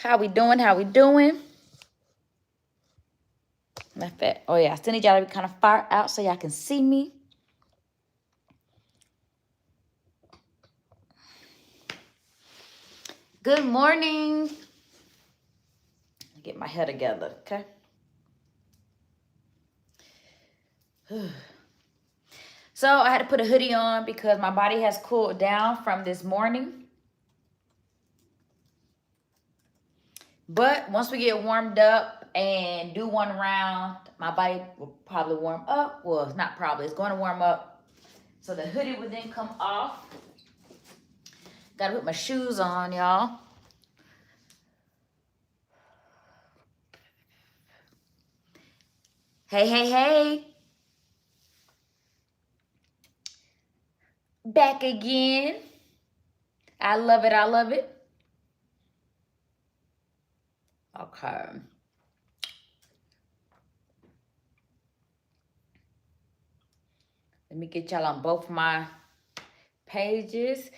How we doing? How we doing? Not bad. Oh yeah, I still need y'all to be kind of far out so y'all can see me. Good morning. Get my hair together, okay? So I had to put a hoodie on because my body has cooled down from this morning. But once we get warmed up and do one round, my body will probably warm up. Well, it's not probably, it's going to warm up. So the hoodie would then come off. Gotta put my shoes on, y'all. Hey, hey, hey. Back again. I love it. I love it. Okay. Let me get y'all on both my pages.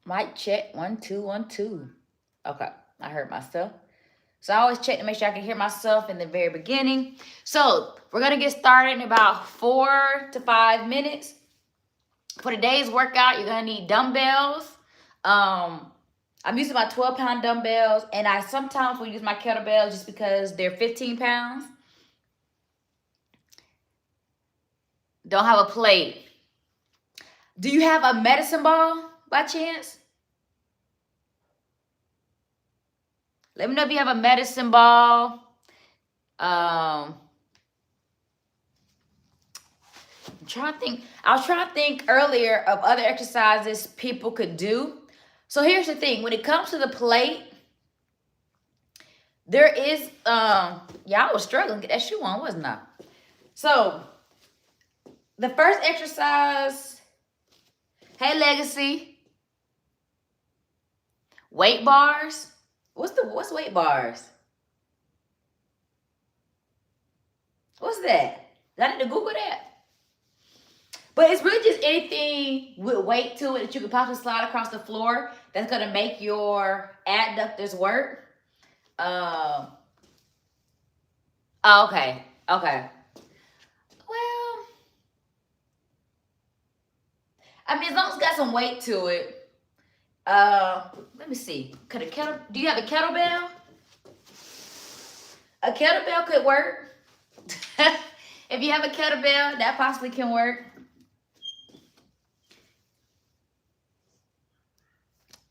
Mic check. 1, 2, 1, 2. Okay. I heard myself. So I always check to make sure I can hear myself in the very beginning. So we're going to get started in about 4 to 5 minutes. For today's workout, you're going to need dumbbells. I'm using my 12-pound dumbbells, and I sometimes will use my kettlebells just because they're 15 pounds. Don't have a plate. Do you have a medicine ball by chance? Let me know if you have a medicine ball. I'm trying to think. I was trying to think earlier of other exercises people could do. So here's the thing. When it comes to the plate, there is, y'all was struggling to get that shoe on, wasn't I? So the first exercise, hey Legacy, weight bars. What's weight bars? What's that? I need to Google that. But it's really just anything with weight to it that you can possibly slide across the floor that's gonna make your adductors work. Okay. Well, I mean, as long as it's got some weight to it. Let me see. Do you have a kettlebell? A kettlebell could work. If you have a kettlebell, that possibly can work.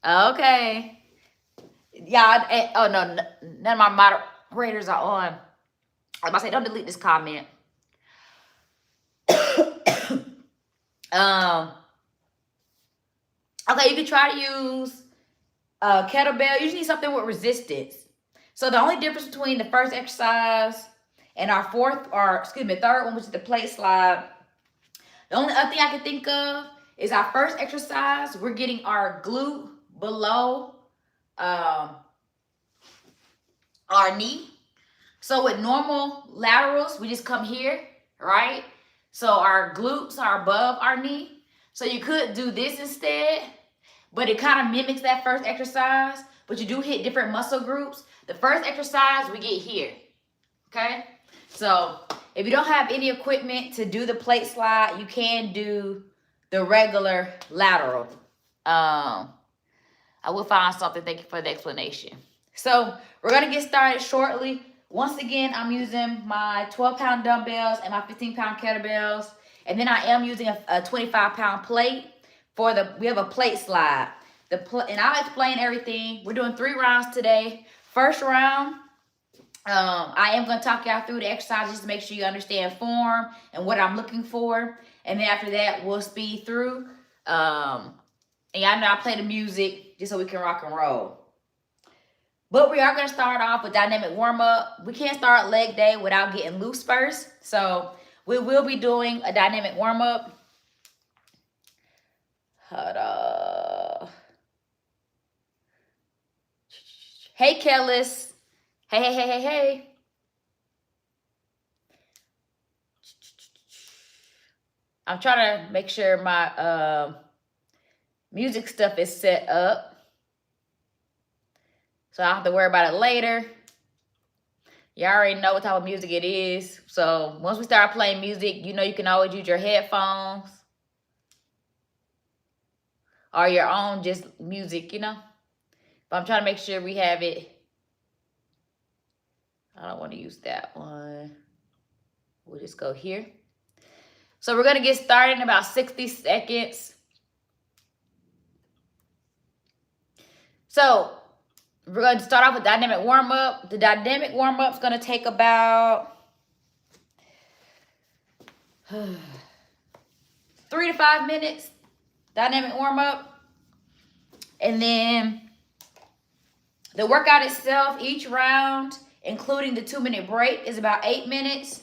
Okay. Yeah. Oh no, none of my moderators are on. I was about to say, don't delete this comment. Okay, you can try to use a kettlebell. You just need something with resistance. So the only difference between the first exercise and our third one, which is the plate slide, the only other thing I can think of is our first exercise, we're getting our glute below our knee. So with normal laterals, we just come here, right? So our glutes are above our knee. So you could do this instead, but it kind of mimics that first exercise, but you do hit different muscle groups. The first exercise, we get here, okay? So if you don't have any equipment to do the plate slide, you can do the regular lateral. I will find something. Thank you for the explanation. So we're going to get started shortly. Once again, I'm using my 12-pound dumbbells and my 15-pound kettlebells. And then I am using a 25-pound plate we have a plate slide. And I'll explain everything. We're doing 3 rounds today. First round, I am going to talk y'all through the exercises to make sure you understand form and what I'm looking for. And then after that, we'll speed through. And y'all know I play the music just so we can rock and roll. But we are going to start off with dynamic warm-up. We can't start leg day without getting loose first. So we will be doing a dynamic warm-up. Hold on. Hey, Kellis. Hey. I'm trying to make sure my music stuff is set up, so I don't have to worry about it later. You already know what type of music it is. So once we start playing music, you know you can always use your headphones or your own just music, you know. But I'm trying to make sure we have it. I don't want to use that one. We'll just go here. So we're going to get started in about 60 seconds. So we're going to start off with dynamic warm-up. The dynamic warm-up is going to take about 3 to 5 minutes. Dynamic warm-up. And then the workout itself, each round, including the 2-minute break, is about 8 minutes.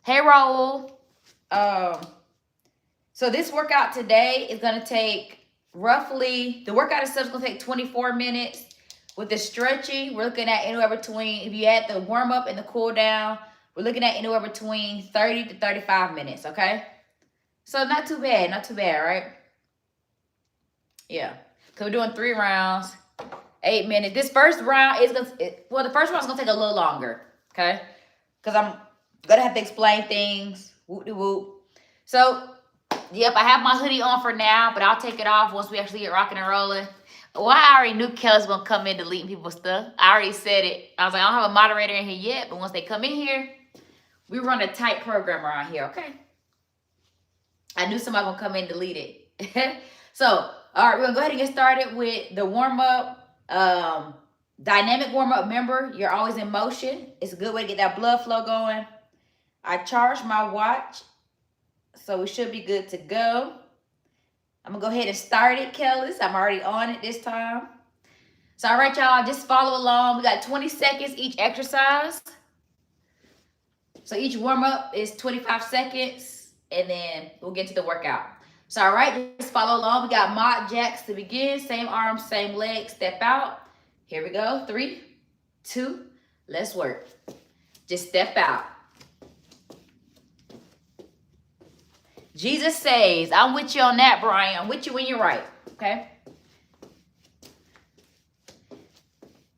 Hey, Raul. So this workout today is going to take roughly, the workout itself is going to take 24 minutes. With the stretching, we're looking at anywhere between, if you add the warm up and the cool down, we're looking at anywhere between 30 to 35 minutes, okay? So not too bad, right? Yeah, because we're doing 3 rounds, 8 minutes. This first round is well, the first round is going to take a little longer, okay? Because I'm going to have to explain things, whoop-de-whoop. So, yep, I have my hoodie on for now, but I'll take it off once we actually get rocking and rolling. Well, I already knew Kelly's gonna come in deleting people's stuff. I already said it. I was like, I don't have a moderator in here yet, but once they come in here, we run a tight program around here, okay? I knew somebody gonna come in and delete it. So, all right, we're gonna go ahead and get started with the warm-up. Dynamic warm-up, remember, you're always in motion. It's a good way to get that blood flow going. I charged my watch, so we should be good to go. I'm going to go ahead and start it, Kellis. I'm already on it this time. So, all right, y'all, just follow along. We got 20 seconds each exercise. So, each warm-up is 25 seconds, and then we'll get to the workout. So, all right, just follow along. We got mod jacks to begin. Same arms, same legs. Step out. Here we go. 3, 2, let's work. Just step out. Jesus saves. I'm with you on that, Brian. I'm with you when you're right. Okay?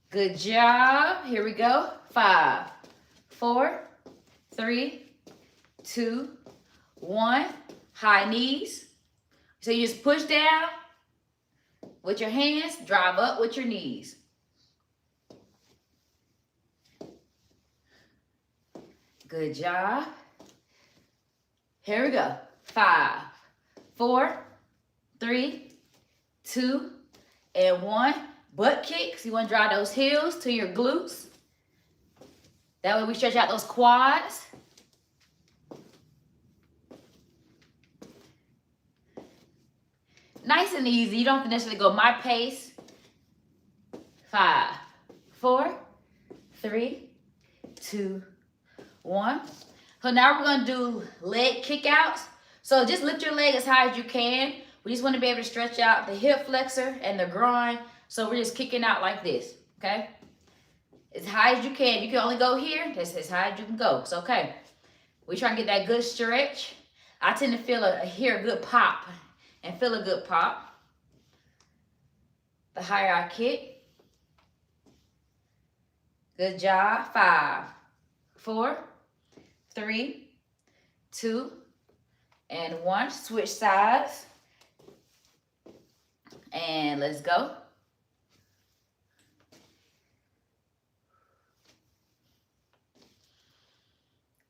Good job. Here we go. 5, 4, 3, 2, 1. High knees. So you just push down with your hands. Drive up with your knees. Good job. Here we go. 5, 4, 3, 2, and 1. Butt kicks. You want to drive those heels to your glutes. That way we stretch out those quads. Nice and easy. You don't have to necessarily go my pace. 5, 4, 3, 2, 1. So now we're going to do leg kickouts. So just lift your leg as high as you can. We just want to be able to stretch out the hip flexor and the groin. So we're just kicking out like this, okay? As high as you can. You can only go here. That's as high as you can go. It's okay. We try and get that good stretch. I tend to feel hear a good pop and feel a good pop. The higher I kick. Good job. 5, 4, 3, 2, and 1. Switch sides. And let's go.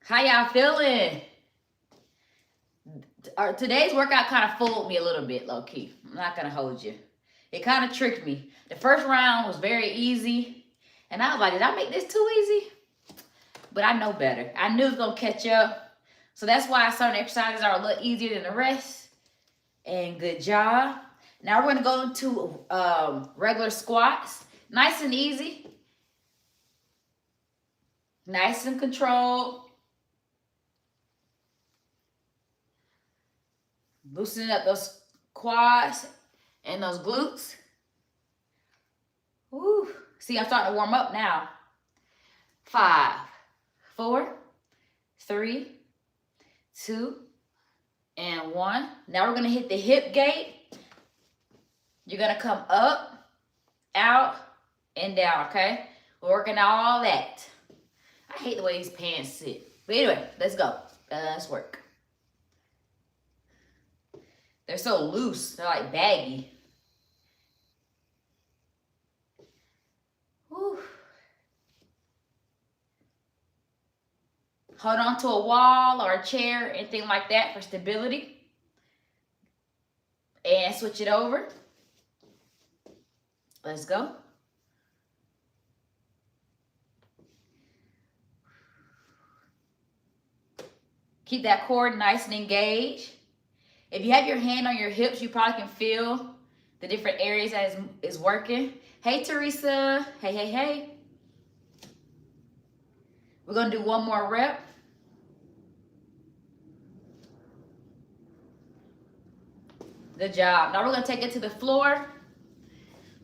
How y'all feeling? Today's workout kind of fooled me a little bit, low key. I'm not going to hold you. It kind of tricked me. The first round was very easy. And I was like, did I make this too easy? But I know better. I knew it was going to catch up. So that's why certain exercises are a little easier than the rest. And good job. Now we're going to go into regular squats. Nice and easy. Nice and controlled. Loosening up those quads and those glutes. Woo. See, I'm starting to warm up now. 5, 4, 3, 2, and 1. Now we're going to hit the hip gate. You're gonna come up, out, and down, okay? We're working all that. I hate the way these pants sit. But anyway, let's go. Let's work. They're so loose. They're like baggy. Whew. Hold on to a wall or a chair, anything like that for stability. And switch it over. Let's go. Keep that core nice and engaged. If you have your hand on your hips, you probably can feel the different areas that is working. Hey, Teresa. Hey, hey, hey. We're going to do one more rep. Good job. Now we're going to take it to the floor.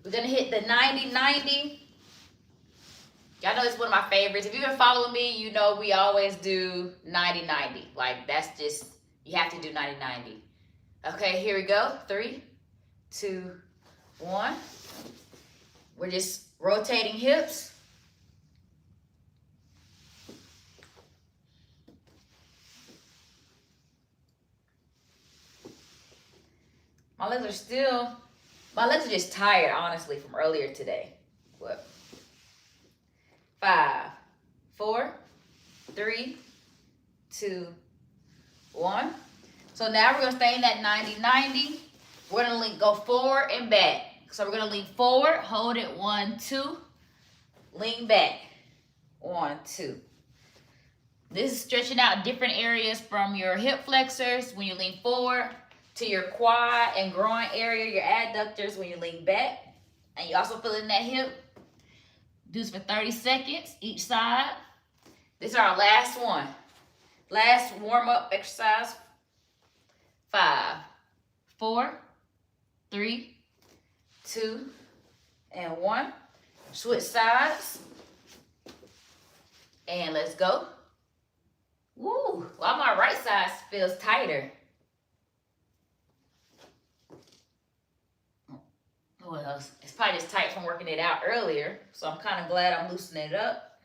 We're going to hit the 90-90. Y'all know it's one of my favorites. If you've been following me, you know we always do 90-90. Like, that's just, you have to do 90-90. Okay, here we go. 3, 2, 1. We're just rotating hips. My legs are just tired, honestly, from earlier today. What? 5, 4, 3, 2, 1. So now we're going to stay in that 90-90. We're going to go forward and back. So we're going to lean forward, hold it, 1, 2. Lean back, 1, 2. This is stretching out different areas from your hip flexors when you lean forward to your quad and groin area, your adductors when you lean back. And you also feel in that hip. Do this for 30 seconds each side. This is our last one. Last warm-up exercise. 5, 4, 3, 2, and 1. Switch sides. And let's go. Woo! Well, my right side feels tighter. Well, it's probably just tight from working it out earlier, so I'm kind of glad I'm loosening it up.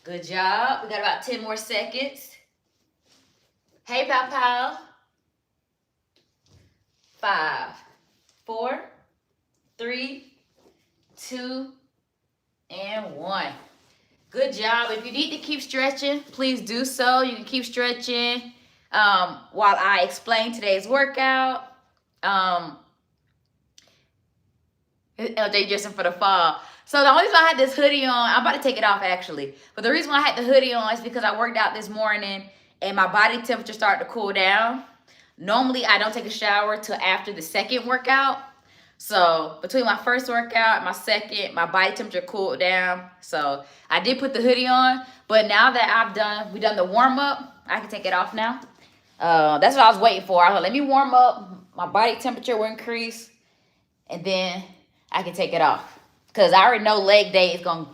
Good job. We got about 10 more seconds. Hey, Pow Pow. 5, 4, 3, 2, and 1. Good job. If you need to keep stretching, please do so. You can keep stretching while I explain today's workout. LJ dressing for the fall. So the only reason I had this hoodie on, I'm about to take it off actually, but the reason why I had the hoodie on is because I worked out this morning and my body temperature started to cool down. Normally I don't take a shower till after the second workout. So between my first workout and my second, my body temperature cooled down. So I did put the hoodie on, but now that we done the warm up, I can take it off now. That's what I was waiting for. I was like, let me warm up. My body temperature will increase, and then I can take it off. Because I already know leg day is going to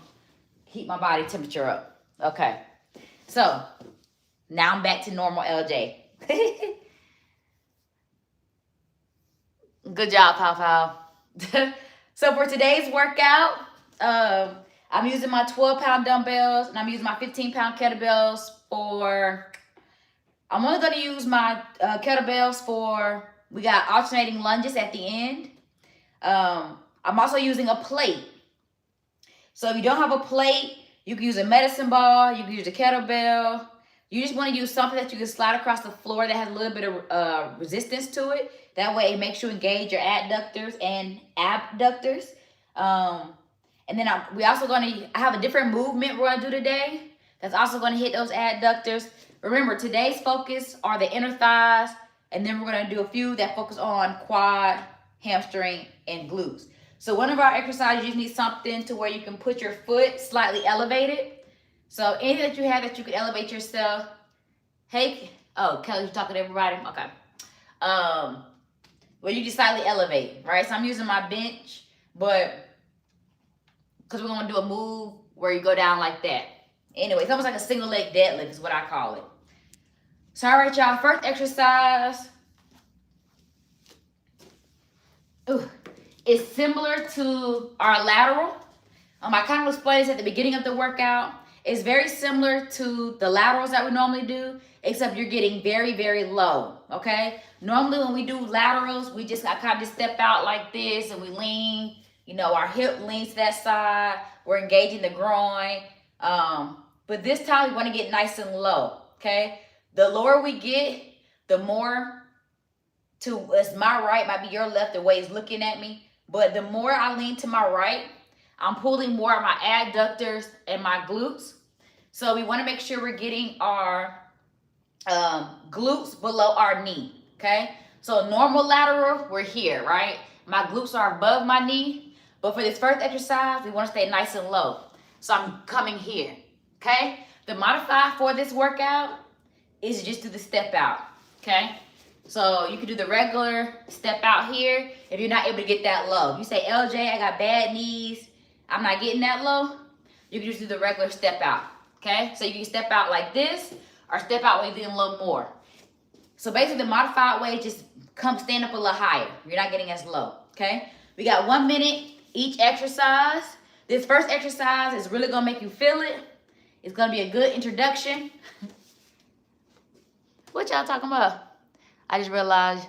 keep my body temperature up. Okay. So, now I'm back to normal LJ. Good job, Pow Pow. So, for today's workout, I'm using my 12-pound dumbbells, and I'm using my 15-pound kettlebells for... I'm only going to use my kettlebells for... We got alternating lunges at the end. I'm also using a plate. So if you don't have a plate, you can use a medicine ball, you can use a kettlebell. You just want to use something that you can slide across the floor that has a little bit of resistance to it. That way it makes you engage your adductors and abductors. And then I have a different movement we're going to do today that's also going to hit those adductors. Remember, today's focus are the inner thighs, and then we're going to do a few that focus on quad, hamstring, and glutes. So one of our exercises, you just need something to where you can put your foot slightly elevated. So anything that you have that you can elevate yourself. Hey, oh, Kelly, you talking to everybody? Okay. Well, you can slightly elevate, right? So I'm using my bench, but because we're going to do a move where you go down like that. Anyway, it's almost like a single leg deadlift is what I call it. So all right, y'all, first exercise. Ooh, is similar to our lateral. I kind of explained this at the beginning of the workout. It's very similar to the laterals that we normally do, except you're getting very, very low, okay? Normally when we do laterals, I kind of just step out like this and we lean, you know, our hip leans to that side. We're engaging the groin. But this time we want to get nice and low, okay? The lower we get, the more it's my right, might be your left, the way it's looking at me. But the more I lean to my right, I'm pulling more of my adductors and my glutes. So we want to make sure we're getting our glutes below our knee, okay? So normal lateral, we're here, right? My glutes are above my knee. But for this first exercise, we want to stay nice and low. So I'm coming here, okay? The modifier for this workout is just do the step out, okay? So you can do the regular step out here if you're not able to get that low. You say, LJ, I got bad knees, I'm not getting that low. You can just do the regular step out, okay? So you can step out like this or step out where you're getting a little more. So basically the modified way is just stand up a little higher. You're not getting as low, okay? We got 1 minute each exercise. This first exercise is really gonna make you feel it. It's gonna be a good introduction. What y'all talking about? I just realized.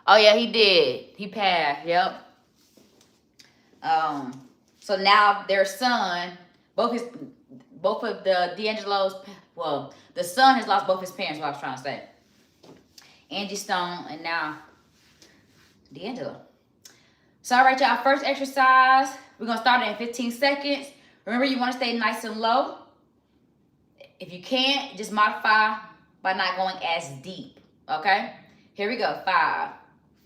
Oh yeah, he did. He passed. Yep. So now their son, both of the D'Angelo's, well, the son has lost both his parents. What I was trying to say. Angie Stone and now D'Angelo. So all right, y'all. First exercise. We're gonna start it in 15 seconds. Remember, you want to stay nice and low. If you can't, just modify by not going as deep. Okay, here we go. 5,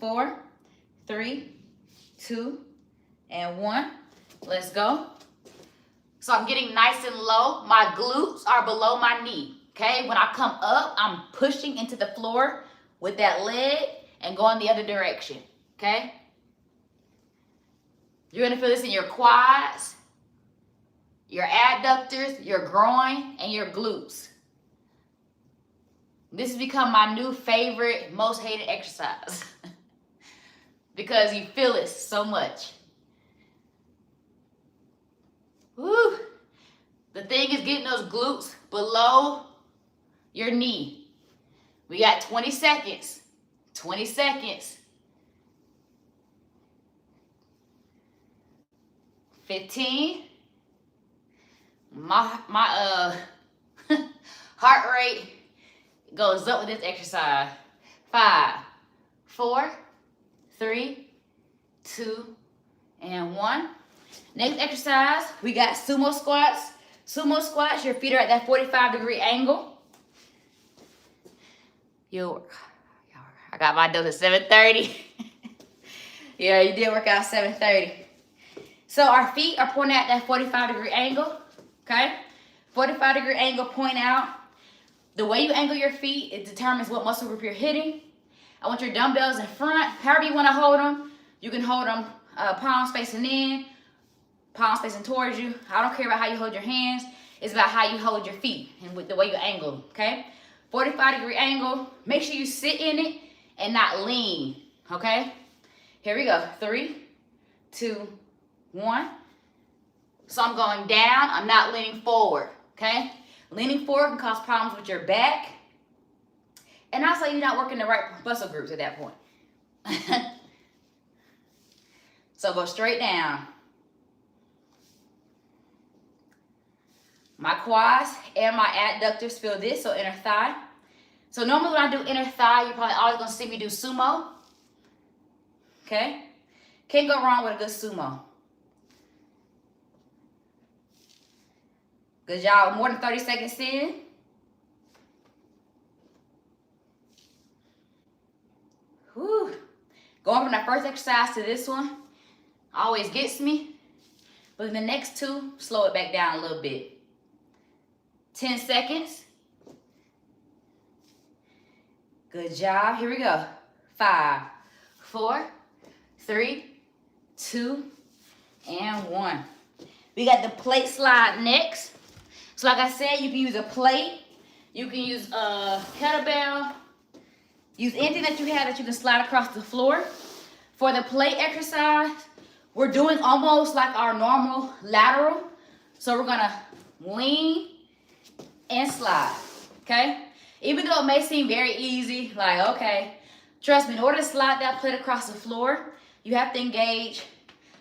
4, 3, 2, and 1. Let's go. So I'm getting nice and low. My glutes are below my knee. Okay, when I come up, I'm pushing into the floor with that leg and going the other direction. Okay, you're gonna feel this in your quads, your adductors, your groin, and your glutes. This has become my new favorite, most hated exercise because you feel it so much. Woo. The thing is getting those glutes below your knee. We got 20 seconds. 20 seconds. 15. My heart rate goes up with this exercise. 5, 4, 3, 2, and 1. Next exercise, we got sumo squats. Sumo squats, your feet are at that 45-degree angle. I got my dose at 7:30. Yeah, you did work out 7:30. So our feet are pointing at that 45-degree angle, okay? 45-degree angle, point out. The way you angle your feet, it determines what muscle group you're hitting. I want your dumbbells in front. However you want to hold them, you can hold them palms facing in, palms facing towards you. I don't care about how you hold your hands. It's about how you hold your feet and with the way you angle them, okay? 45-degree angle. Make sure you sit in it and not lean, okay? Here we go. 3, 2, 1. So I'm going down. I'm not leaning forward, okay? Leaning forward can cause problems with your back. And also you're not working the right muscle groups at that point. So go straight down. My quads and my adductors feel this, so inner thigh. So normally when I do inner thigh, you're probably always going to see me do sumo. Okay? Can't go wrong with a good sumo. Good job. More than 30 seconds in. Whew. Going from that first exercise to this one always gets me. But in the next two, slow it back down a little bit. 10 seconds. Good job. Here we go. 5, 4, 3, 2, and 1. We got the plate slide next. So like I said, you can use a plate. You can use a kettlebell. Use anything that you have that you can slide across the floor. For the plate exercise, we're doing almost like our normal lateral. So we're gonna lean and slide, okay? Even though it may seem very easy, like, okay, trust me, in order to slide that plate across the floor, you have to engage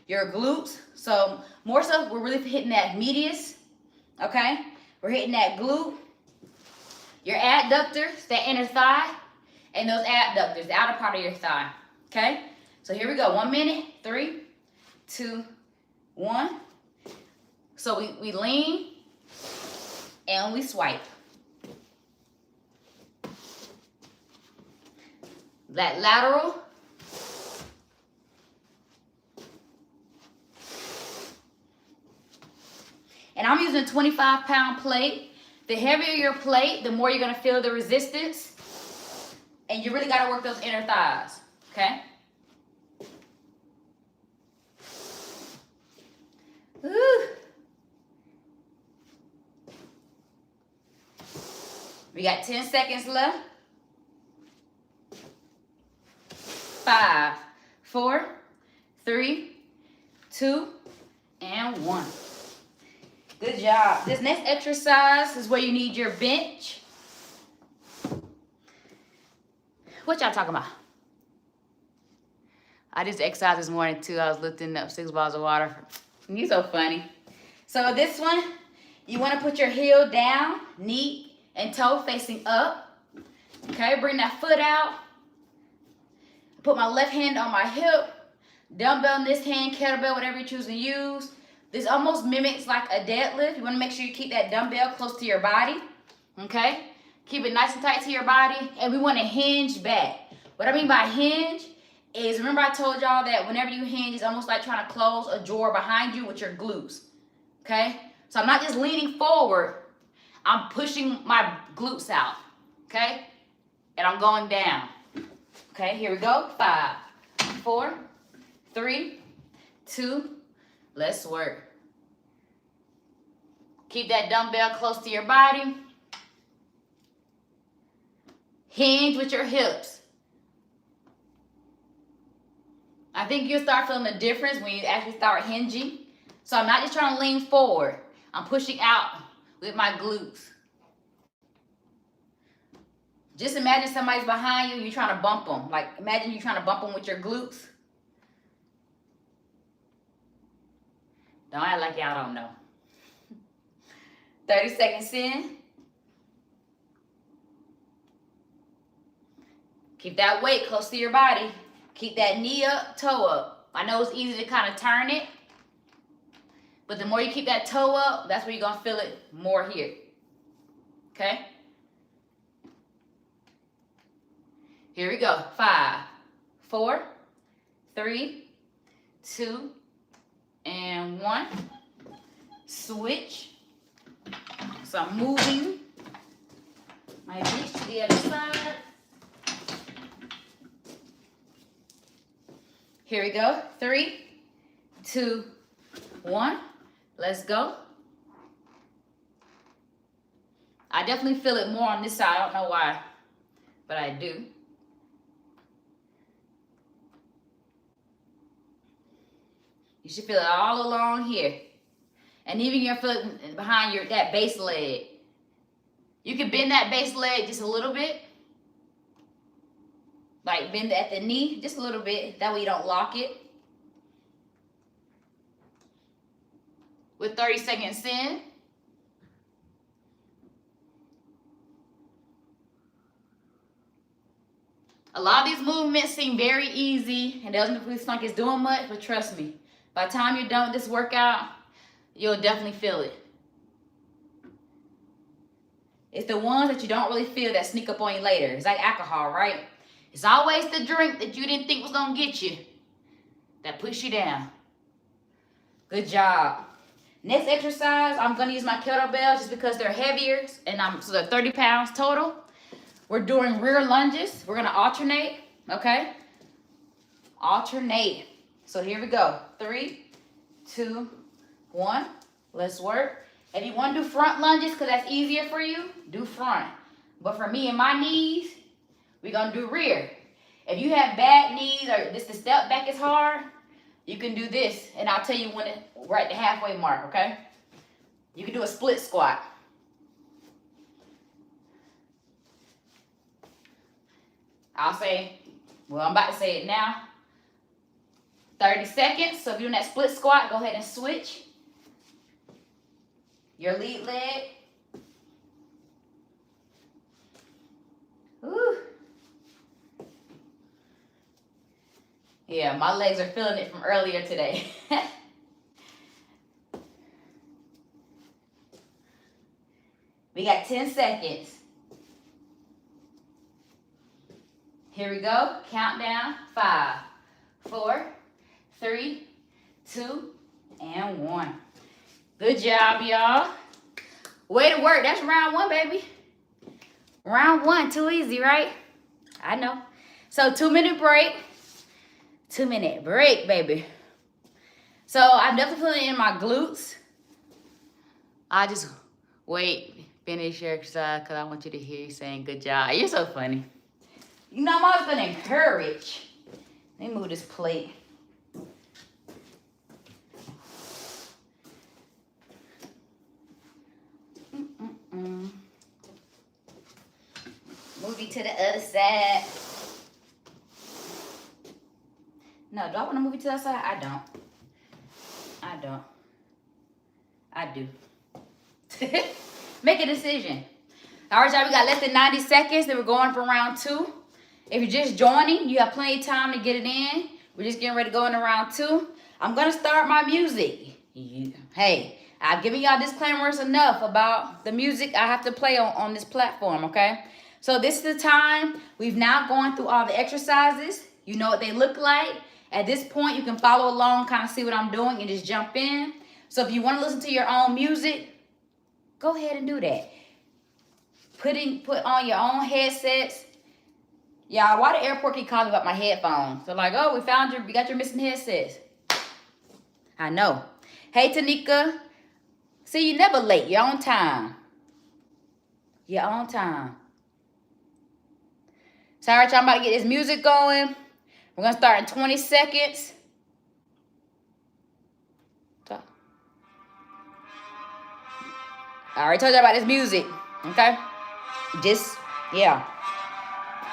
your glutes. So more so, we're really hitting that medius, okay? We're hitting that glute, your adductors, that inner thigh, and those abductors, the outer part of your thigh, okay? So here we go, 1 minute, 3, 2, 1. So we lean and we swipe. That lateral. And I'm using a 25-pound plate. The heavier your plate, the more you're gonna feel the resistance. And you really gotta work those inner thighs, okay? Woo. We got 10 seconds left. 5, 4, 3, 2, and 1. Good job. This next exercise is where you need your bench. What y'all talking about? I just exercised this morning too. I was lifting up 6 bottles of water. You so funny. So this one, you want to put your heel down, knee and toe facing up. Okay, bring that foot out. Put my left hand on my hip. Dumbbell in this hand, kettlebell, whatever you choose to use. This almost mimics like a deadlift. You want to make sure you keep that dumbbell close to your body. Okay? Keep it nice and tight to your body. And we want to hinge back. What I mean by hinge is, remember I told y'all that whenever you hinge, it's almost like trying to close a drawer behind you with your glutes. Okay? So I'm not just leaning forward. I'm pushing my glutes out. Okay? And I'm going down. Okay, here we go. 5, 4, 3, 2, let's work. Keep that dumbbell close to your body. Hinge with your hips. I think you'll start feeling the difference when you actually start hinging. So I'm not just trying to lean forward. I'm pushing out with my glutes. Just imagine somebody's behind you and you're trying to bump them. Like, imagine you trying to bump them with your glutes. Don't act like y'all don't know. 30 seconds in. Keep that weight close to your body. Keep that knee up, toe up. I know it's easy to kind of turn it, but the more you keep that toe up, that's where you're going to feel it more here. Okay? Here we go. 5, 4, 3, 2, and 1. Switch. So I'm moving my bench to the other side. Here we go. 3, 2, 1. Let's go. I definitely feel it more on this side. I don't know why, but I do. You should feel it all along here. And even you're feeling behind that base leg. You can bend that base leg just a little bit. Like bend at the knee just a little bit. That way you don't lock it. With 30 seconds in. A lot of these movements seem very easy and doesn't feel like it's doing much, but trust me, by the time you're done with this workout, you'll definitely feel it. It's the ones that you don't really feel that sneak up on you later. It's like alcohol, right? It's always the drink that you didn't think was going to get you that push you down. Good job. Next exercise, I'm going to use my kettlebells just because they're heavier, and so they're 30 pounds total. We're doing rear lunges. We're going to alternate, okay? Alternate. So here we go. 3, 2, 1. Let's work. If you want to do front lunges because that's easier for you, do front. But for me and my knees, we're gonna do rear. If you have bad knees or this the step back is hard, you can do this. And I'll tell you when we're at the halfway mark, okay? You can do a split squat. I'll say, well, I'm about to say it now. 30 seconds. So if you're doing that split squat, go ahead and switch your lead leg. Woo. Yeah, my legs are feeling it from earlier today. We got 10 seconds. Here we go. Countdown. 5, 4, 3, 2, and 1. Good job, y'all. Way to work. That's round 1, baby. Round 1. Too easy, right? I know. So 2-minute break. 2-minute break, baby. So I'm definitely feeling it in my glutes. I just wait, finish your exercise because I want you to hear you saying good job. You're so funny. You know, I'm always going to encourage. Let me move this plate. Move you to the other side. No, do I want to move you to the other side? I don't. I do. Make a decision. All right, y'all, we got less than 90 seconds. Then we're going for round 2. If you're just joining, you have plenty of time to get it in. We're just getting ready to go into round 2. I'm going to start my music. Hey, I've given y'all disclaimers enough about the music I have to play on this platform, okay? So this is the time. We've now gone through all the exercises. You know what they look like. At this point, you can follow along, kind of see what I'm doing, and just jump in. So if you want to listen to your own music, go ahead and do that. Put on your own headsets. Y'all, why the airport keep calling about my headphones? They're like, oh, we got your missing headsets. I know. Hey, Tanika. See, you're never late. You're on time. You're on time. So, all right, y'all, I'm about to get this music going. We're going to start in 20 seconds. I already told you about this music, okay? Just, yeah.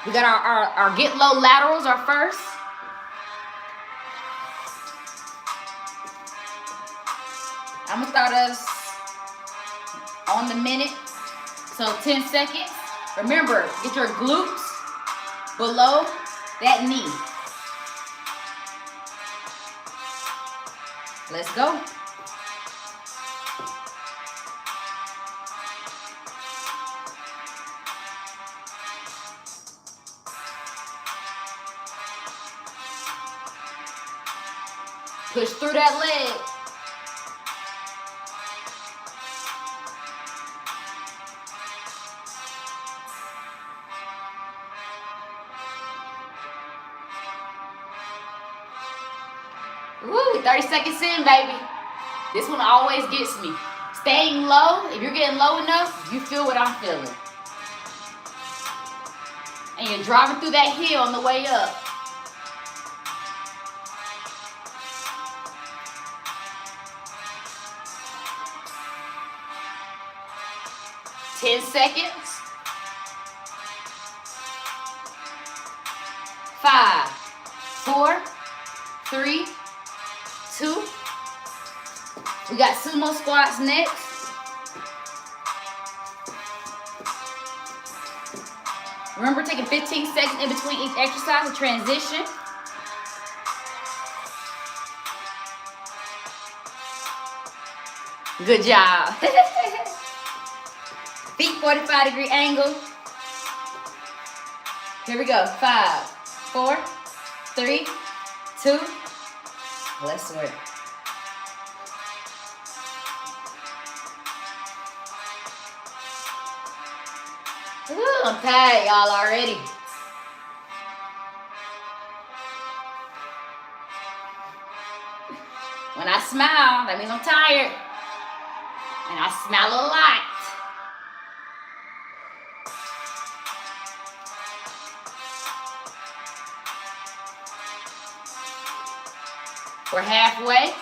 We got our get low laterals are first. I'm going to start us on the minute. So 10 seconds. Remember, get your glutes below that knee. Let's go. Push through that leg. Woo, 30 seconds in, baby. This one always gets me. Staying low, if you're getting low enough, you feel what I'm feeling. And you're driving through that hill on the way up. Ten seconds. 5, 4, 3, 2. We got sumo squats next. Remember, taking 15 seconds in between each exercise to transition. Good job. Feet 45-degree angle. Here we go. 5, 4, 3, 2. Let's work. Ooh, I'm tired, y'all, already. When I smile, that means I'm tired. And I smile a lot. We're halfway.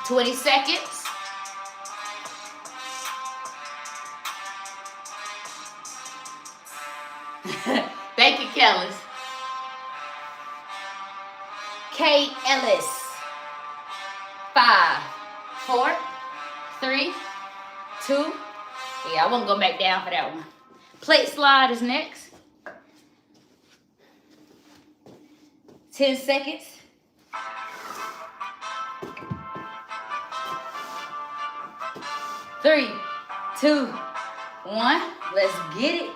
$20 seconds. Thank you, Kellis. Kate Ellis. 5, 4, 3, 2. Yeah, I won't go back down for that one. Plate slide is next. 10 seconds. 3, 2, 1. Let's get it.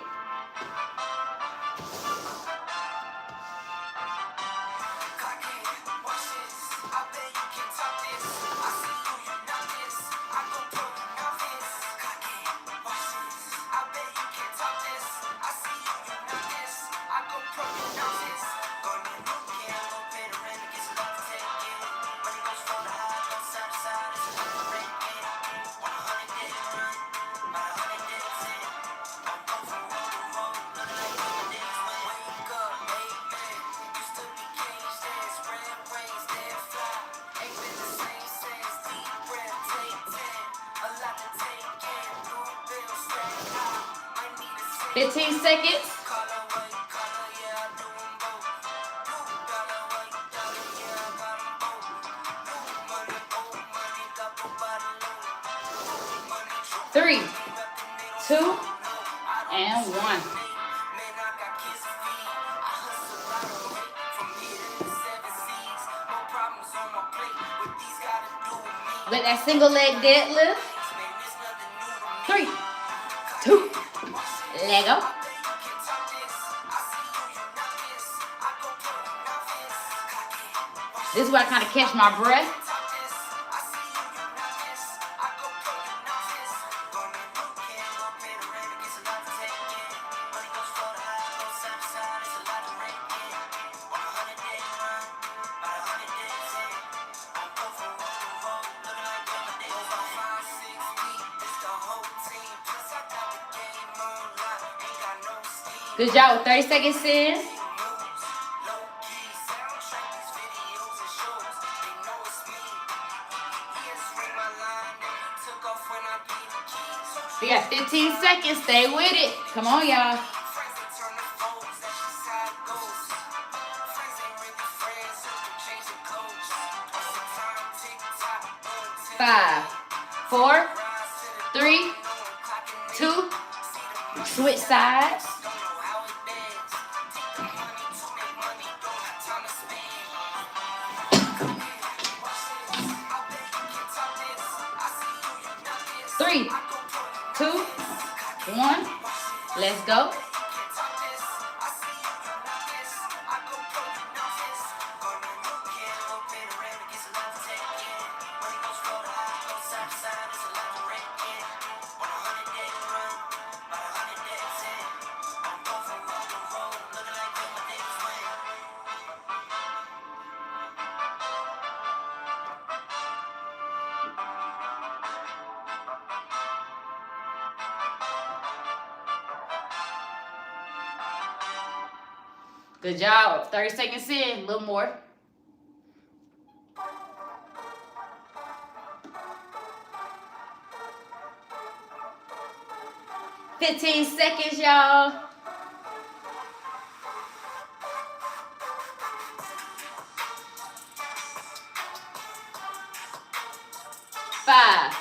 $15 seconds. 3, 2, and 1. With that single leg deadlift. 3, 2, leg up. This is where I kind of catch my breath. Good job with 30 seconds in. We got 15 seconds. Stay with it. Come on, y'all. 5, 4, 3, 2. Switch sides. Three, 2, 1. Let's go. Good job. 30 seconds in, a little more. $15 seconds, y'all. Five,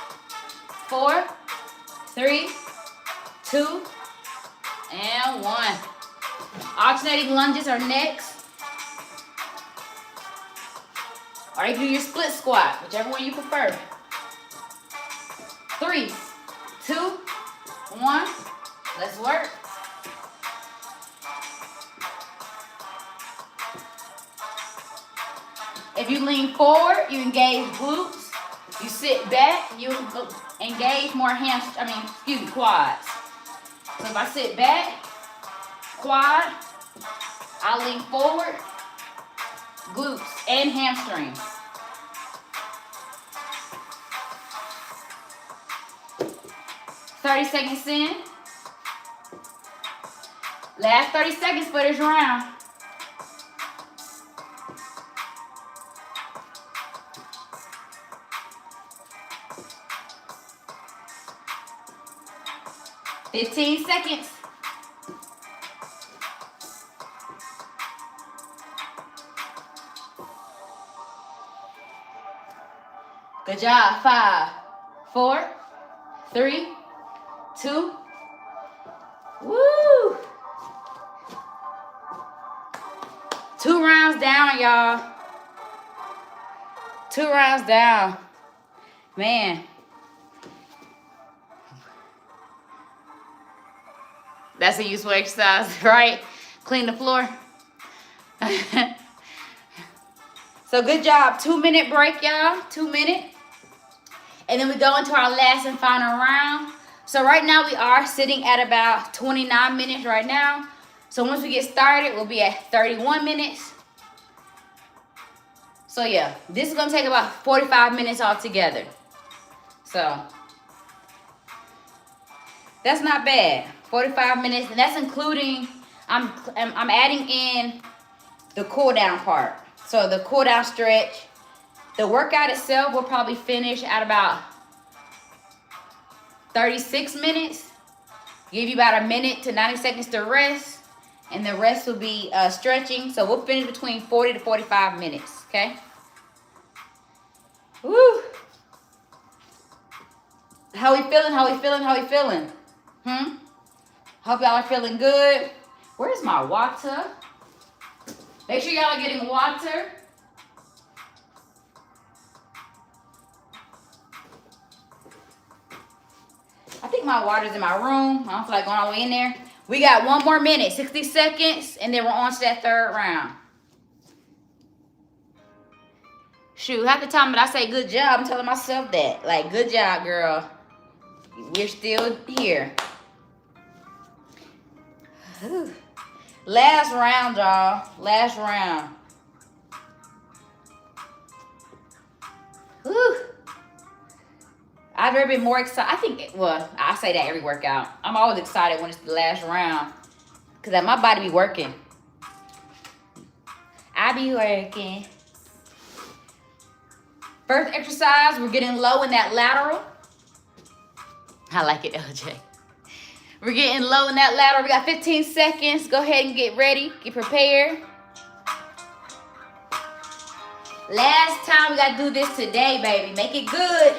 4, 3, 2, and 1. Alternating lunges are next. Or you can do your split squat, whichever one you prefer. 3, 2, 1. Let's work. If you lean forward, you engage glutes. You sit back, you engage more quads. So if I sit back, quad, I lean forward, glutes and hamstrings. 30 seconds in. Last 30 seconds for this round. $15 seconds. Good job. 5, 4, 3, 2. Woo! 2 rounds down, y'all. 2 rounds down. Man. That's a useful exercise, right? Clean the floor. So good job. 2-minute break, y'all. 2 minutes. And then we go into our last and final round. So right now we are sitting at about 29 minutes right now. So once we get started, we'll be at 31 minutes. So yeah, this is gonna take about 45 minutes altogether. So that's not bad. 45 minutes, and that's including, I'm adding in the cool down part. So the cool down stretch. The workout itself will probably finish at about 36 minutes. Give you about a minute to 90 seconds to rest, and the rest will be stretching. So we'll finish between 40 to 45 minutes, okay? Woo! How we feeling? How we feeling? How we feeling? Hope y'all are feeling good. Where's my water? Make sure y'all are getting water. I think my water's in my room. I don't feel like going all the way in there. We got 1 more minute, 60 seconds, and then we're on to that 3rd round. Shoot, half the time that I say good job, I'm telling myself that. Like, good job, girl. We're still here. Whew. Last round, y'all. Last round. Whew. I've never been more excited. I think, well, I say that every workout. I'm always excited when it's the last round. Because my body be working. I be working. First exercise, we're getting low in that lateral. I like it, LJ. We're getting low in that lateral. We got 15 seconds. Go ahead and get ready. Get prepared. Last time, we got to do this today, baby. Make it good.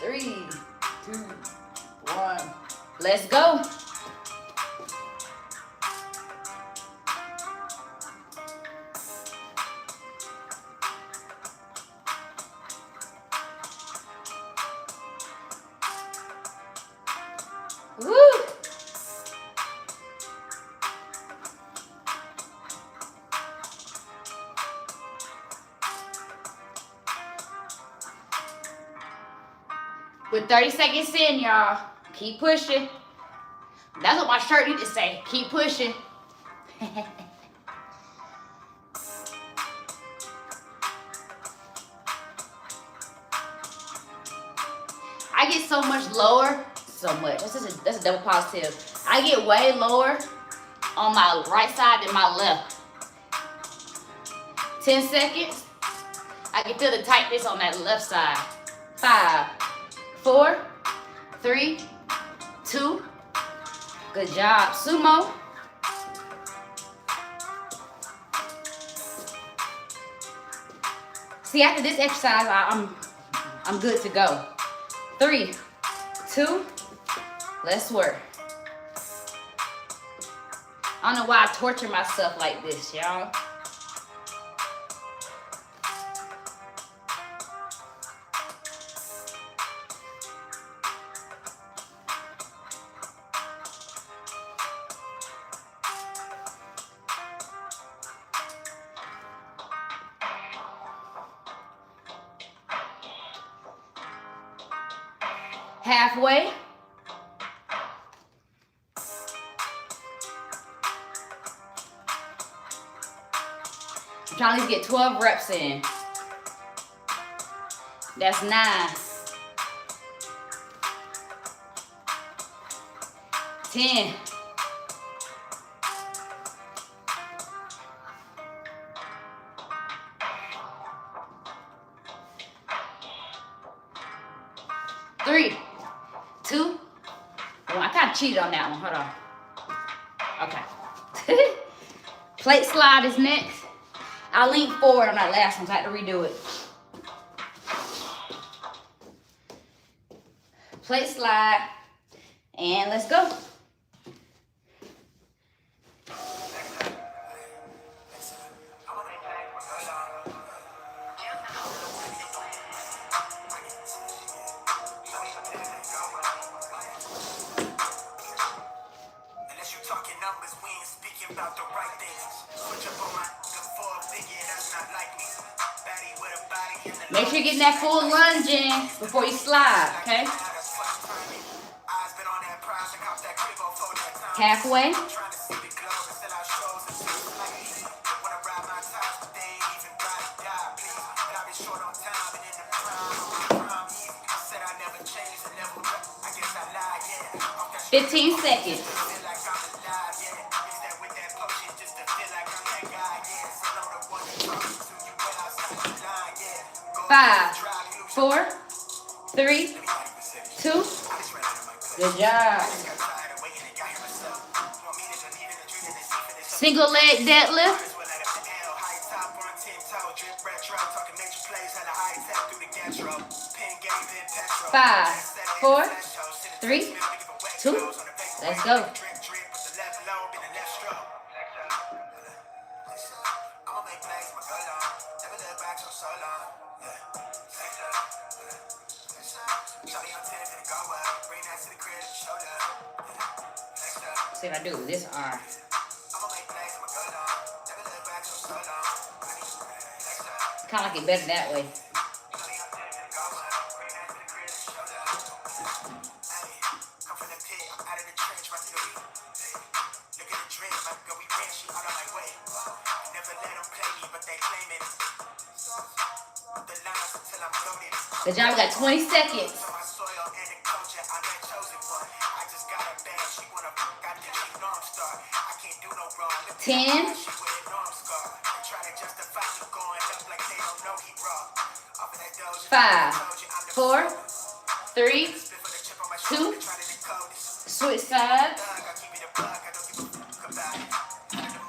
3, 2, 1. Let's go. Woo! With 30 seconds in, y'all. Keep pushing. That's what my shirt need to say. Keep pushing. I get so much lower. So much. That's a double positive. I get way lower on my right side than my left. 10 seconds. I can feel the tightness on that left side. 5, 4, 3, 2. Good job. Sumo. See, after this exercise, I'm good to go. 3, 2. Let's work. I don't know why I torture myself like this, y'all. Halfway. I'm trying to get 12 reps in. That's 9. 10. 3, 2, 1. I kind of cheated on that one. Hold on. Okay. Plate slide is next. I leaned forward on that last one, so I had to redo it. Plate slide, and let's go. Make sure you're getting that full lunge in before you slide, okay? Halfway. 15 seconds. 5, 4, 3, 2. Good job. Single leg deadlift. 5, 4, 3, 2. Let's go. See if I do it with this arm. Kind of like it better that way. Good job, we got 20 seconds. 10. 5, 4, 3, 2. Switch sides.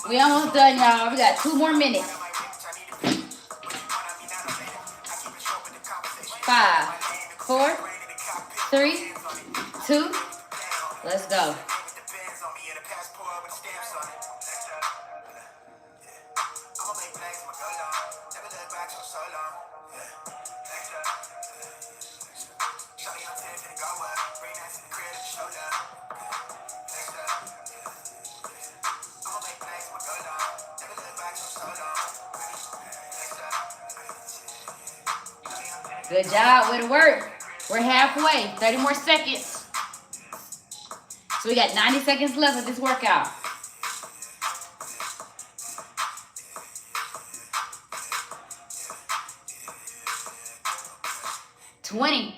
We almost done, y'all. We got 2 more minutes. 5, 4, 3, 2. Let's go. Good job, way to work. We're halfway, 30 more seconds. So we got 90 seconds left of this workout. 20.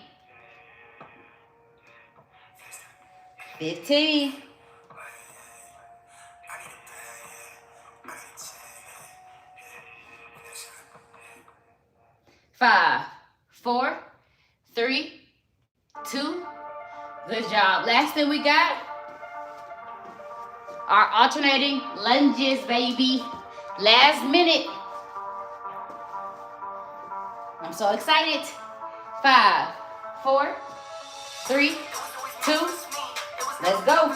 15. 5, 4, 3, 2. Good job. Last thing we got are alternating lunges, baby. Last minute. I'm so excited. 5, 4, 3, 2. Let's go.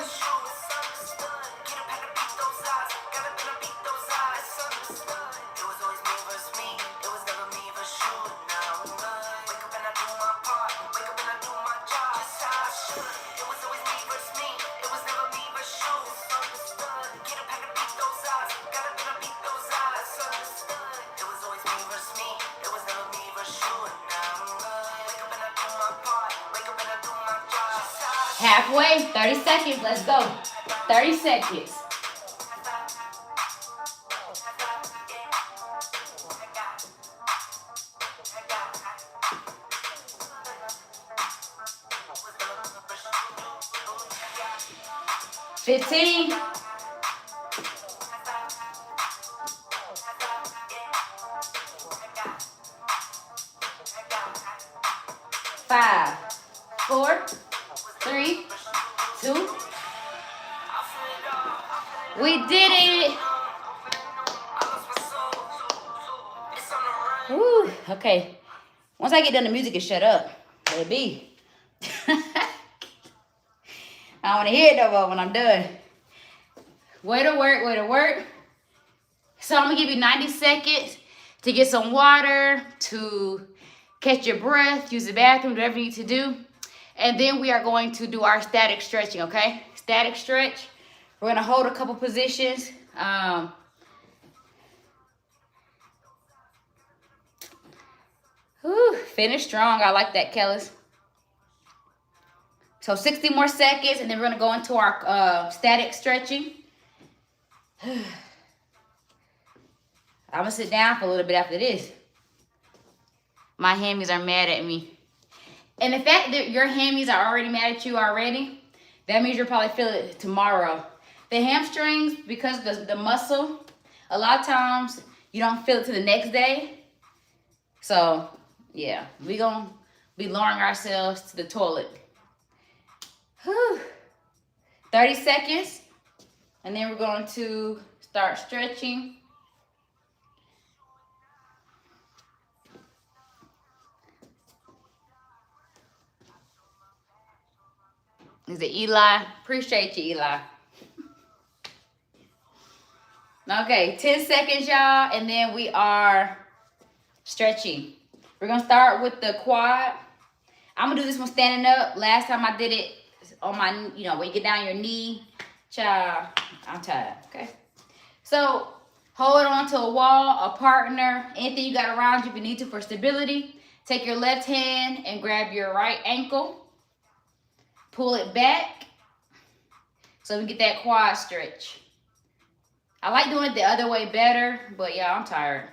Halfway, 30 seconds, let's go. 30 seconds. 15. 5, 4, 3, 2. We did it. Woo. Okay. Once I get done, the music can shut up. Let it be. I don't want to hear it no more when I'm done. Way to work, way to work. So I'm going to give you 90 seconds to get some water, to catch your breath, use the bathroom, whatever you need to do. And then we are going to do our static stretching, okay? Static stretch. We're going to hold a couple positions. Finish strong. I like that, Kellis. So 60 more seconds, and then we're going to go into our static stretching. I'm going to sit down for a little bit after this. My hammies are mad at me. And the fact that your hammies are already mad at you already, that means you'll probably feel it tomorrow. The hamstrings, because the muscle, a lot of times you don't feel it till the next day. So, yeah, we're going to be lowering ourselves to the toilet. Whew. 30 seconds, and then we're going to start stretching. Is it Eli? Appreciate you, Eli. Okay, 10 seconds, y'all, and then we are stretching. We're going to start with the quad. I'm going to do this one standing up. Last time I did it on my, when you get down your knee. Child, I'm tired, okay? So, hold on to a wall, a partner, anything you got around you if you need to for stability. Take your left hand and grab your right ankle. Pull it back so we get that quad stretch. I like doing it the other way better, but yeah, I'm tired.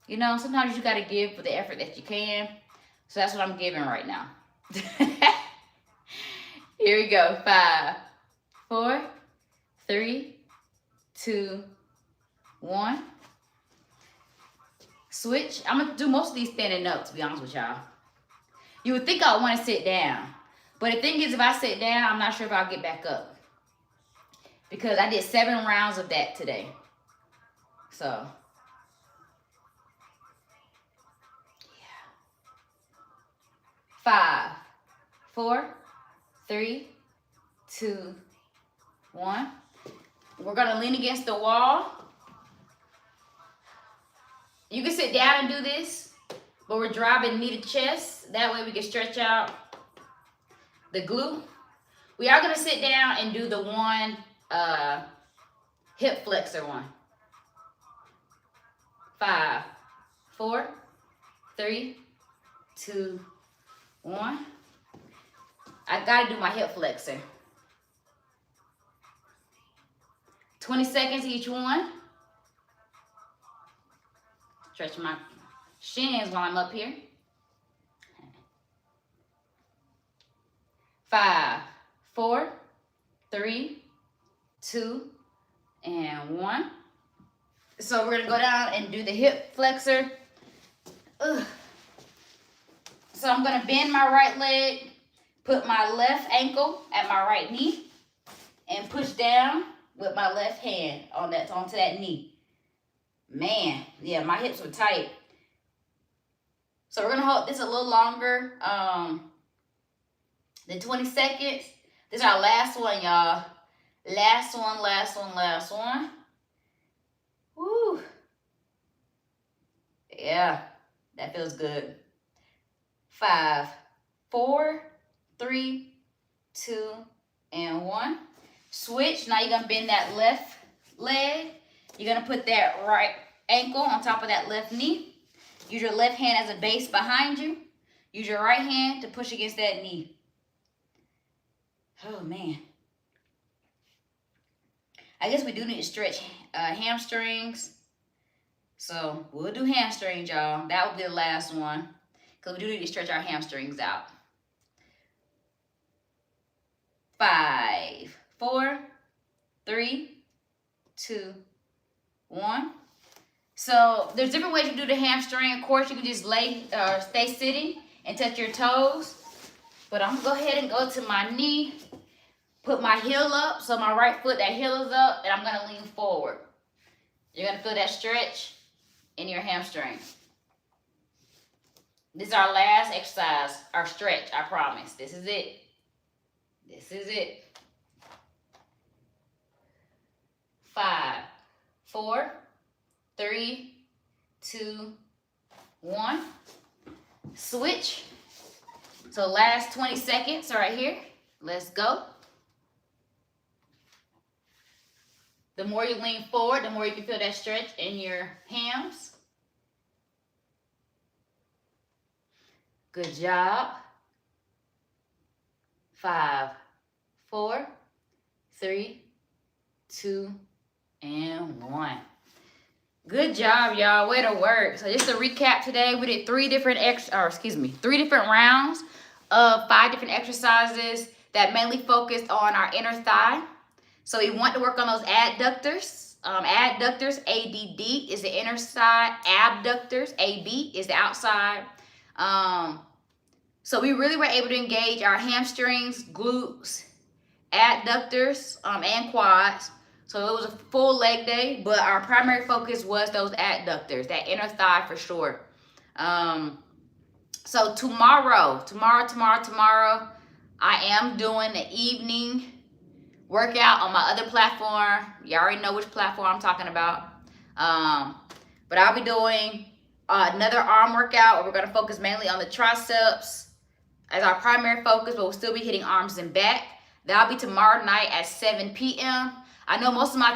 Sometimes you got to give for the effort that you can. So that's what I'm giving right now. Here we go. 5, 4, 3, 2, 1. Switch. I'm going to do most of these standing up, to be honest with y'all. You would think I would want to sit down. But the thing is, if I sit down, I'm not sure if I'll get back up. Because I did 7 rounds of that today. So, yeah. 5, 4, 3, 2, 1. We're going to lean against the wall. You can sit down and do this, but we're driving knee to chest. That way we can stretch out the glute. We are going to sit down and do the one hip flexor one. 5, 4, 3, 2, 1. I got to do my hip flexor. 20 seconds each one. Stretch my shins while I'm up here. 5, 4, 3, 2, and 1. So we're going to go down and do the hip flexor. Ugh. So I'm going to bend my right leg, put my left ankle at my right knee, and push down with my left hand onto that knee. Man, yeah, my hips were tight. So we're going to hold this a little longer than 20 seconds. This is our last one, y'all. Last one, last one, last one. Woo. Yeah, that feels good. 5, 4, 3, 2, and 1. Switch. Now you're going to bend that left leg. You're going to put that right ankle on top of that left knee. Use your left hand as a base behind you. Use your right hand to push against that knee. Oh, man. I guess we do need to stretch hamstrings. So we'll do hamstrings, y'all. That will be the last one. Because we do need to stretch our hamstrings out. 5, 4, 3, 2, 1. So there's different ways you do the hamstring. Of course, you can just stay sitting and touch your toes. But I'm gonna go ahead and go to my knee, put my heel up, so my right foot, that heel is up, and I'm gonna lean forward. You're gonna feel that stretch in your hamstring. This is our last exercise, our stretch, I promise. This is it. This is it. 5, 4, 3, 2, 1. Switch. So last 20 seconds right here. Let's go. The more you lean forward, the more you can feel that stretch in your hams. Good job. 5, 4, 3, 2, and 1. Good job, y'all. Way to work. So just to recap today, we did 3 different rounds of 5 different exercises that mainly focused on our inner thigh. So we want to work on those adductors. Adductors, ADD is the inner side. Abductors, AB is the outside. So we really were able to engage our hamstrings, glutes, adductors, and quads. So it was a full leg day, but our primary focus was those adductors, that inner thigh for sure. So tomorrow, I am doing the evening workout on my other platform. You already know which platform I'm talking about. But I'll be doing another arm workout where we're going to focus mainly on the triceps as our primary focus, but we'll still be hitting arms and back. That'll be tomorrow night at 7 p.m. I know most of my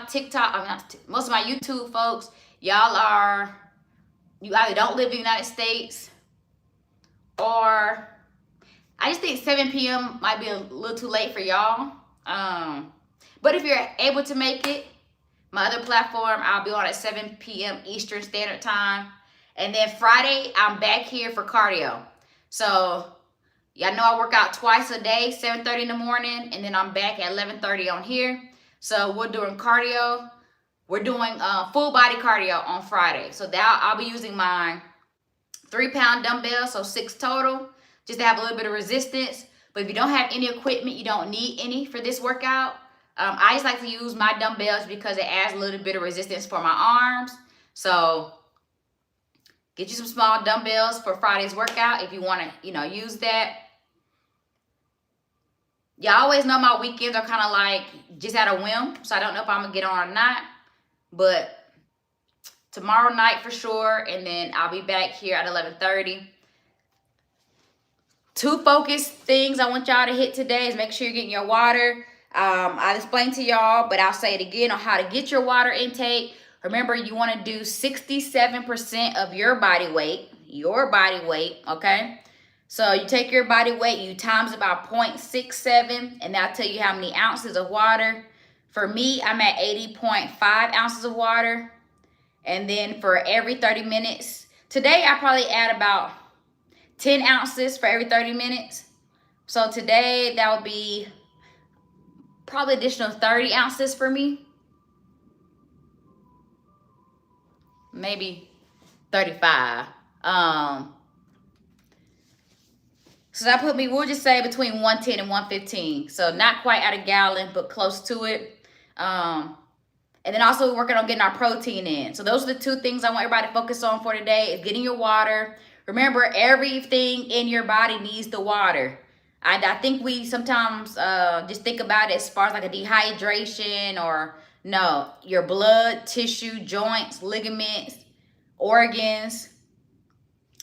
most of my YouTube folks, you either don't live in the United States, or I just think 7 p.m. might be a little too late for y'all. But if you're able to make it, my other platform, I'll be on at 7 p.m. Eastern Standard Time. And then Friday, I'm back here for cardio. So y'all know I work out twice a day, 7:30 in the morning, and then I'm back at 11:30 on here. So we're doing cardio. We're doing full body cardio on Friday. So that I'll be using my 3-pound dumbbells, so 6 total, just to have a little bit of resistance. But if you don't have any equipment, you don't need any for this workout. I just like to use my dumbbells because it adds a little bit of resistance for my arms. So get you some small dumbbells for Friday's workout if you want to, use that. Y'all always know my weekends are kind of like just at a whim. So I don't know if I'm going to get on or not. But tomorrow night for sure. And then I'll be back here at 11:30. 2 focus things I want y'all to hit today is make sure you're getting your water. I'll explain to y'all, but I'll say it again on how to get your water intake. Remember, you want to do 67% of your body weight, okay? So you take your body weight, you times about 0.67, and that'll tell you how many ounces of water. For me, I'm at 80.5 ounces of water. And then for every 30 minutes, today I probably add about 10 ounces for every 30 minutes. So today that would be probably additional 30 ounces for me. Maybe 35. So that put me, we'll just say between 110 and 115. So not quite at a gallon, but close to it. And then also we're working on getting our protein in. So those are the 2 things I want everybody to focus on for today, is getting your water. Remember, everything in your body needs the water. I think we sometimes just think about it as far as like a dehydration, or no, your blood, tissue, joints, ligaments, organs,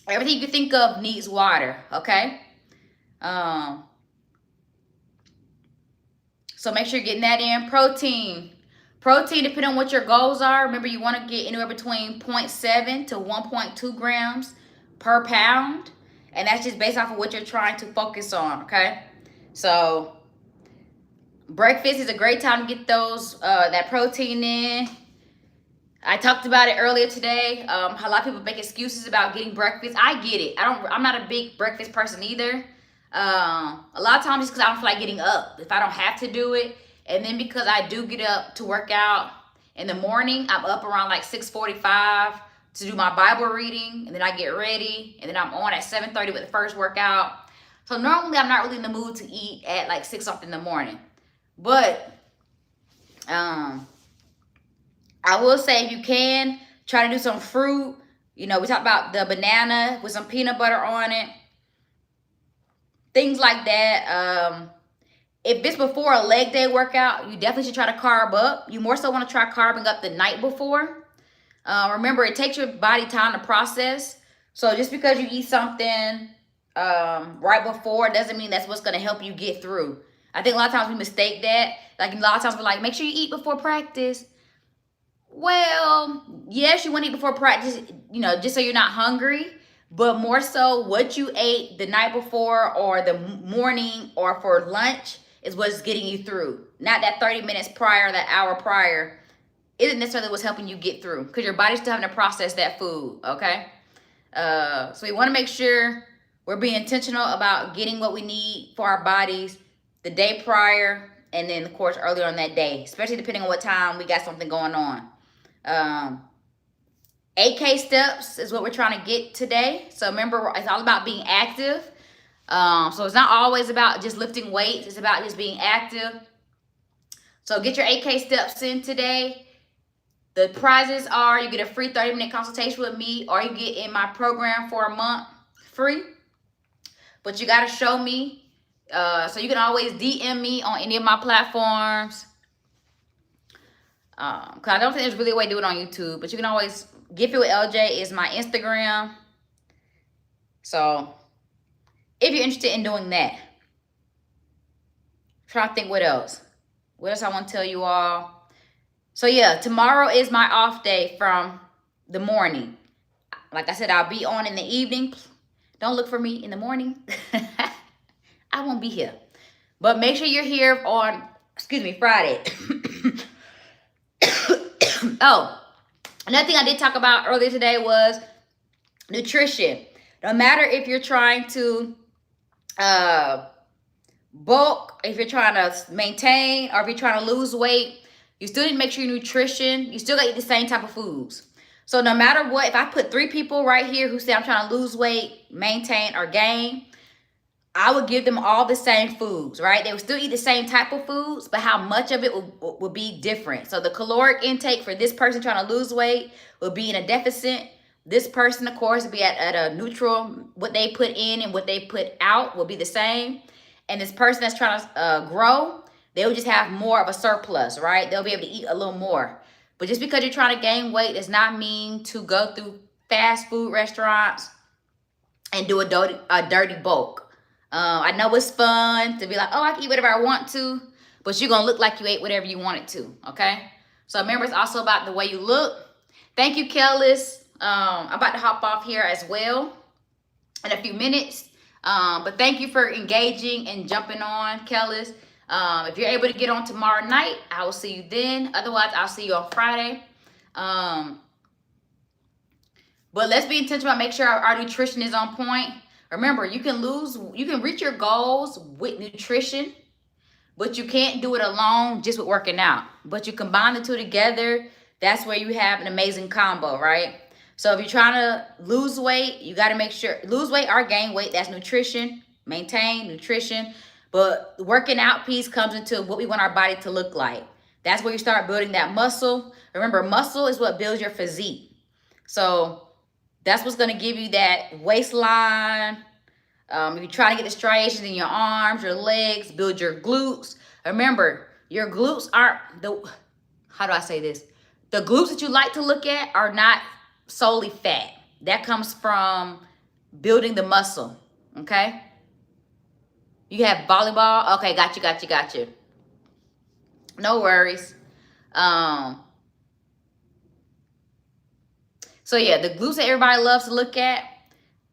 everything you can think of needs water, okay? So make sure you're getting that in. Protein, depending on what your goals are. Remember, you want to get anywhere between 0.7 to 1.2 grams per pound. And that's just based off of what you're trying to focus on, okay? So breakfast is a great time to get those that protein in. I talked about it earlier today. A lot of people make excuses about getting breakfast. I get it. I'm not a big breakfast person either. A lot of times it's because I don't feel like getting up. If I don't have to do it, And then because I do get up to work out in the morning, I'm up around like 6:45 to do my Bible reading, and then I get ready, and then I'm on at 7:30 with the first workout. So normally I'm not really in the mood to eat at like 6 something in the morning. But I will say, if you can, try to do some fruit. You know, we talked about the banana with some peanut butter on it. Things like that. If it's before a leg day workout, you definitely should try to carb up. You more so want to try carbing up the night before. Remember, it takes your body time to process. So just because you eat something right before doesn't mean that's what's going to help you get through. I think a lot of times we mistake that. Like, a lot of times we're like, make sure you eat before practice. Well, yes, you want to eat before practice, you know, just so you're not hungry. But more so, what you ate the night before or the morning or for lunch is what's getting you through. Not that 30 minutes prior, that hour prior, isn't necessarily what's helping you get through, because your body's still having to process that food, okay? So we want to make sure we're being intentional about getting what we need for our bodies the day prior, and then, of course, earlier on that day, especially depending on what time we got something going on. 8K steps is what we're trying to get today. So remember, it's all about being active. So it's not always about just lifting weights. It's about just being active. So get your 8K steps in today. The prizes are, you get a free 30-minute consultation with me, or you get in my program for a month free. But you got to show me. So you can always DM me on any of my platforms. Because I don't think there's really a way to do it on YouTube. But you can always, Get Fit with LJ is my Instagram. So if you're interested in doing that. I'm trying to think what else. What else I want to tell you all. So yeah, tomorrow is my off day from the morning. Like I said, I'll be on in the evening. Don't look for me in the morning. I won't be here. But make sure you're here on, Friday. Oh, another thing I did talk about earlier today was nutrition. No matter if you're trying to bulk, if you're trying to maintain, or if you're trying to lose weight, you still need to make sure your nutrition, you still got to eat the same type of foods. So no matter what, if I put 3 people right here who say I'm trying to lose weight, maintain, or gain, I would give them all the same foods, right? They would still eat the same type of foods, but how much of it would be different. So the caloric intake for this person trying to lose weight will be in a deficit. This person, of course, will be at a neutral. What they put in and what they put out will be the same. And this person that's trying to grow, they'll just have more of a surplus, right? They'll be able to eat a little more. But just because you're trying to gain weight does not mean to go through fast food restaurants and do a dirty bulk. I know it's fun to be like, oh, I can eat whatever I want to, but you're going to look like you ate whatever you wanted to, okay? So remember, it's also about the way you look. Thank you, Kellis. I'm about to hop off here as well in a few minutes. But thank you for engaging and jumping on, Kellis. If you're able to get on tomorrow night, I will see you then. Otherwise, I'll see you on Friday. But let's be intentional about make sure our nutrition is on point. Remember, you can reach your goals with nutrition, but you can't do it alone just with working out. But you combine the two together, that's where you have an amazing combo, right? So if you're trying to lose weight, you got to make sure, lose weight or gain weight, that's nutrition, maintain nutrition. But the working out piece comes into what we want our body to look like. That's where you start building that muscle. Remember, muscle is what builds your physique. So that's what's going to give you that waistline. If you're trying to get the striations in your arms, your legs, build your glutes. Remember, your glutes aren't how do I say this? The glutes that you like to look at are not solely fat. That comes from building the muscle, okay? You have volleyball? Okay, got you. No worries. So yeah, the glutes that everybody loves to look at,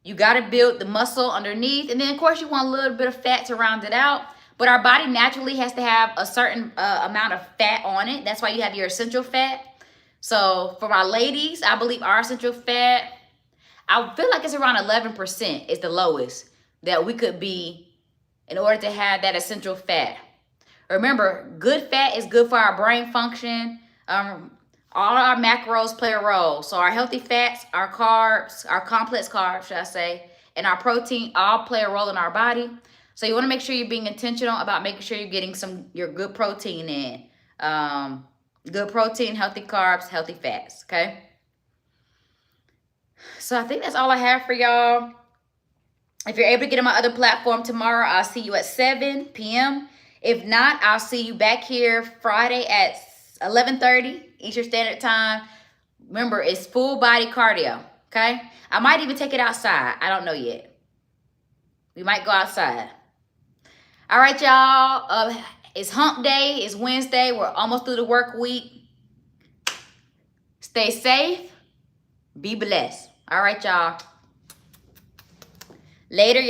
you got to build the muscle underneath. And then, of course, you want a little bit of fat to round it out. But our body naturally has to have a certain amount of fat on it. That's why you have your essential fat. So for our ladies, I believe our essential fat, I feel like it's around 11% is the lowest that we could be in order to have that essential fat. Remember, good fat is good for our brain function. All our macros play a role. So our healthy fats, our carbs, our complex carbs, should I say, and our protein all play a role in our body. So you want to make sure you're being intentional about making sure you're getting your good protein in. Good protein, healthy carbs, healthy fats, okay? So I think that's all I have for y'all. If you're able to get on my other platform tomorrow, I'll see you at 7 p.m. If not, I'll see you back here Friday at 11:30 Eastern Standard Time. Remember, it's full body cardio, okay? I might even take it outside. I don't know yet. We might go outside. All right, y'all. It's hump day. It's Wednesday. We're almost through the work week. Stay safe. Be blessed. All right, y'all. Later.